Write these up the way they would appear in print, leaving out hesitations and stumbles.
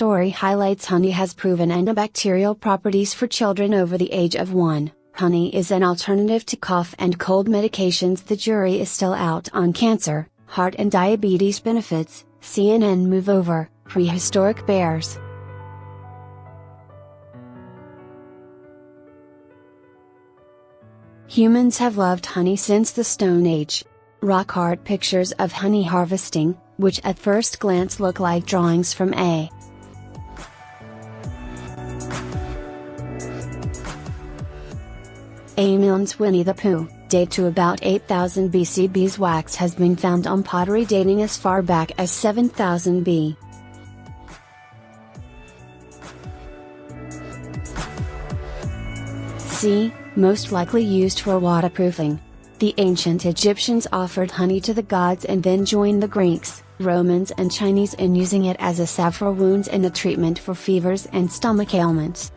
story highlights honey has proven antibacterial properties for children over the age of 1. Honey is an alternative to cough and cold medications. The jury is still out on cancer, heart and diabetes benefits. CNN move over, prehistoric bears. Humans have loved honey since the Stone Age. Rock art pictures of honey harvesting, which at first glance look like drawings from A. Milne's Winnie-the-Pooh, date to about 8000 BC. Beeswax has been found on pottery dating as far back as 7000 B. C. Most likely used for waterproofing. The ancient Egyptians offered honey to the gods and then joined the Greeks, Romans and Chinese in using it as a salve for wounds and a treatment for fevers and stomach ailments.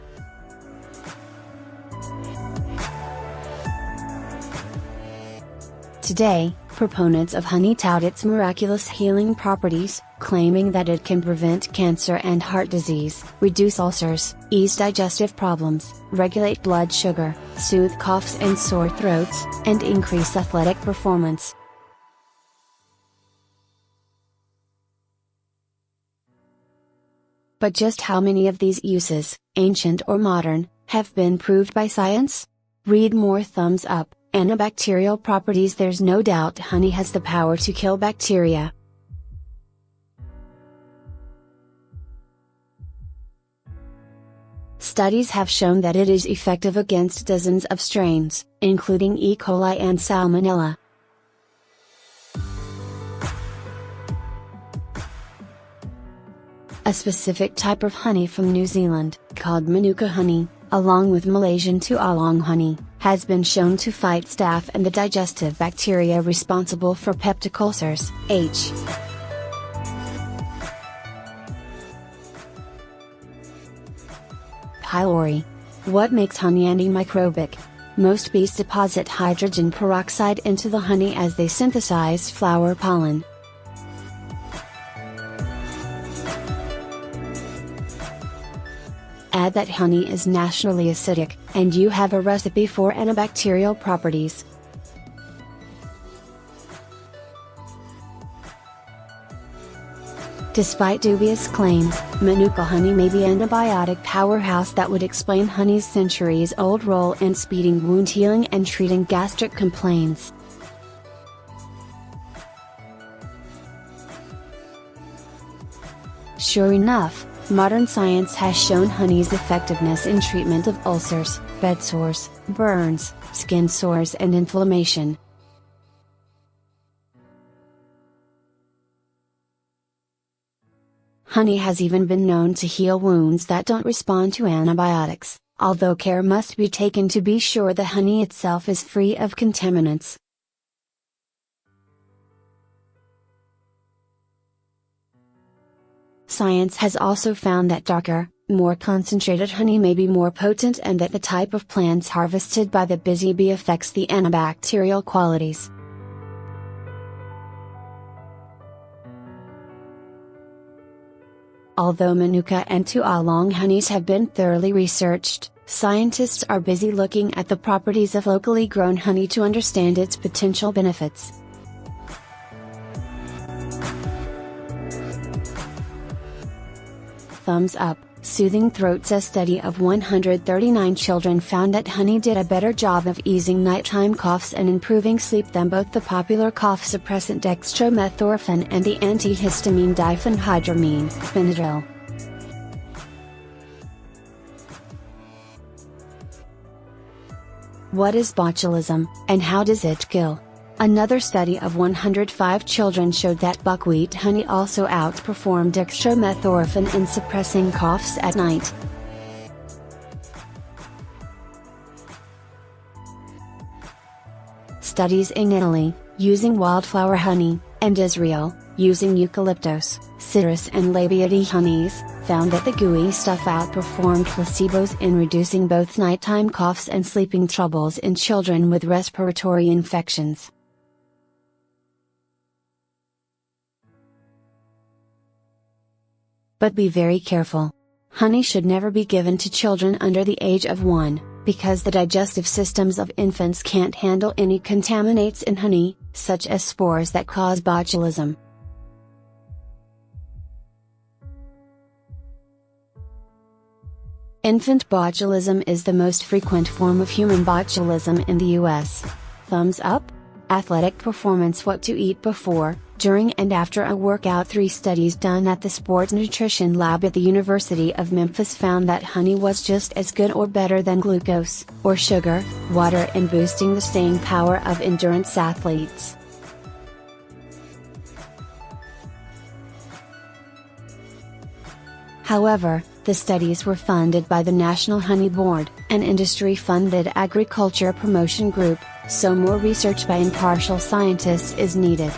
Today, proponents of honey tout its miraculous healing properties, claiming that it can prevent cancer and heart disease, reduce ulcers, ease digestive problems, regulate blood sugar, soothe coughs and sore throats, and increase athletic performance. But just how many of these uses, ancient or modern, have been proved by science? Read more. Thumbs up. Antibacterial properties. There's no doubt honey has the power to kill bacteria. Studies have shown that it is effective against dozens of strains, including E. coli and salmonella. A specific type of honey from New Zealand, called manuka honey, along with Malaysian Tualang honey, has been shown to fight staph and the digestive bacteria responsible for peptic ulcers, H. Pylori. What makes honey antimicrobic? Most bees deposit hydrogen peroxide into the honey as they synthesize flower pollen. Add that honey is naturally acidic, and you have a recipe for antibacterial properties. Despite dubious claims, manuka honey may be an antibiotic powerhouse that would explain honey's centuries-old role in speeding wound healing and treating gastric complaints. Sure enough, modern science has shown honey's effectiveness in treatment of ulcers, bed sores, burns, skin sores and inflammation. Honey has even been known to heal wounds that don't respond to antibiotics, although care must be taken to be sure the honey itself is free of contaminants. Science has also found that darker, more concentrated honey may be more potent and that the type of plants harvested by the busy bee affects the antibacterial qualities. Although manuka and tualang honeys have been thoroughly researched, scientists are busy looking at the properties of locally grown honey to understand its potential benefits. Thumbs up. Soothing throats. A study of 139 children found that honey did a better job of easing nighttime coughs and improving sleep than both the popular cough suppressant dextromethorphan and the antihistamine diphenhydramine, Benadryl. What is botulism, and how does it kill? Another study of 105 children showed that buckwheat honey also outperformed dextromethorphan in suppressing coughs at night. Studies in Italy, using wildflower honey, and Israel, using eucalyptus, citrus and labiata honeys, found that the gooey stuff outperformed placebos in reducing both nighttime coughs and sleeping troubles in children with respiratory infections. But be very careful. Honey should never be given to children under the age of 1, because the digestive systems of infants can't handle any contaminants in honey, such as spores that cause botulism. Infant botulism is the most frequent form of human botulism in the US. Thumbs up? Athletic performance. What to eat before, during and after a workout. 3 studies done at the Sports Nutrition Lab at the University of Memphis found that honey was just as good or better than glucose, or sugar, water in boosting the staying power of endurance athletes. However, the studies were funded by the National Honey Board, an industry-funded agriculture promotion group, so more research by impartial scientists is needed.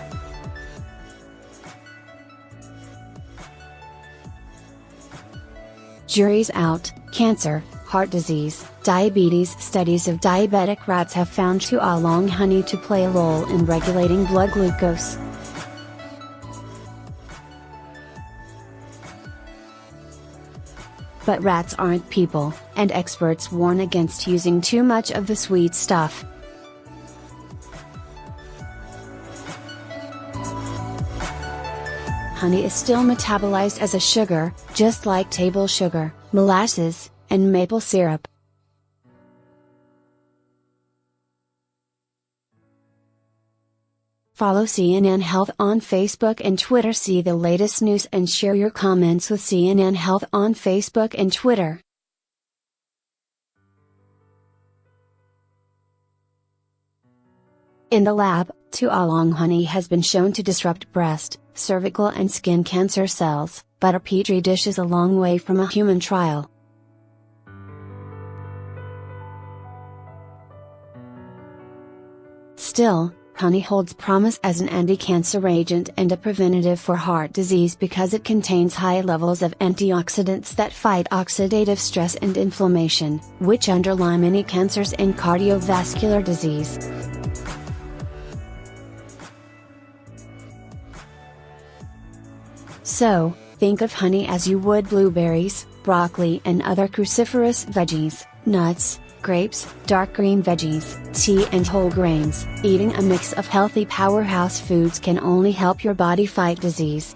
Jury's out. Cancer, heart disease, diabetes. Studies of diabetic rats have found Tualang honey to play a role in regulating blood glucose. But rats aren't people, and experts warn against using too much of the sweet stuff. Honey is still metabolized as a sugar, just like table sugar, molasses, and maple syrup. Follow CNN Health on Facebook and Twitter. See the latest news and share your comments with CNN Health on Facebook and Twitter. In the lab, Tualang honey has been shown to disrupt breast, cervical and skin cancer cells, but a petri dish is a long way from a human trial. Still, honey holds promise as an anti-cancer agent and a preventative for heart disease because it contains high levels of antioxidants that fight oxidative stress and inflammation, which underlie many cancers and cardiovascular disease. So, think of honey as you would blueberries, broccoli and other cruciferous veggies, nuts, grapes, dark green veggies, tea and whole grains. Eating a mix of healthy powerhouse foods can only help your body fight disease.